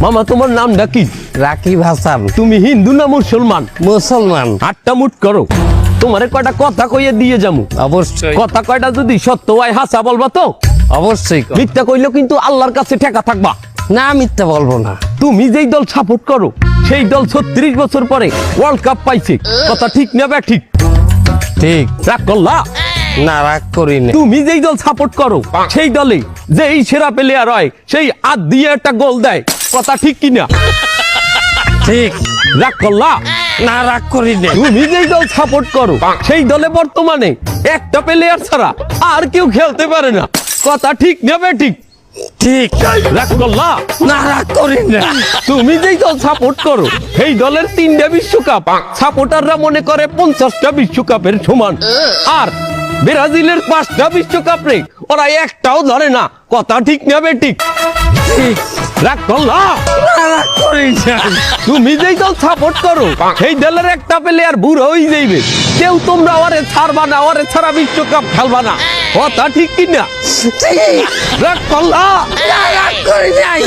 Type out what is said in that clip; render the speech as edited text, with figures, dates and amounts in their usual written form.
মামা তোমার নামটা কি? রাকিব হাসান। তুমি হিন্দু না মুসলমান? মুসলমান। আটটা মুট করো, তোমারে কয়টা কথা কইয়ে দিয়ে যামু। অবশ্যই কথা কয়টা যদি সত্য হয় হাসা বলবা তো? অবশ্যই। মিথ্যা কইলেও কিন্তু আল্লাহর কাছে ঠেকা থাকবা। না মিথ্যা বলবো না। তুমি যেই দল সাপোর্ট করো সেই দল 36 বছর পরে ওয়ার্ল্ড কাপ পাইছে, কথা ঠিক না বে ঠিক? ঠিক। রাগ করলা? না রাগ করিনি। তুমি যেই দল সাপোর্ট করো সেই দলে যেই সেরা প্লেয়ার হয় সেই হাত দিয়ে একটা গোল দেয়, কথা ঠিক কিনা? ঠিক। রাগ করলা? না রাগ করিনি। তুমি যেই দল সাপোর্ট করো সেই দলে বর্তমানে একটা প্লেয়ার ছাড়া আর কেউ খেলতে পারে না, কথা ঠিক নেবে ঠিক? ঠিক। রাগ করলা? না রাগ করিনি। তুমি যেই দল সাপোর্ট করো সেই দলের 3টা বিশ্বকাপ সাপোর্টাররা মনে করে 50টা বিশ্বকাপের সমান, আর ব্রাজিলের 5টা বিশ্বকাপ রে ওরা একটাও ধরে না, কথা ঠিক নেবে ঠিক? ঠিক। রাগ করলা? না রাগ করিনি। তুমি যেই দল সাপোর্ট করো সেই দলের একটা প্লেয়ার বুড়ো হয়ে যাইবে, কেউ তোমরা ওরে ছাড়বা না, ওরে ছাড়া বিশ্বকাপ খেলবা না, কথা ঠিক কিনা? ঠিক। রাগ করলা? না রাগ করিনি।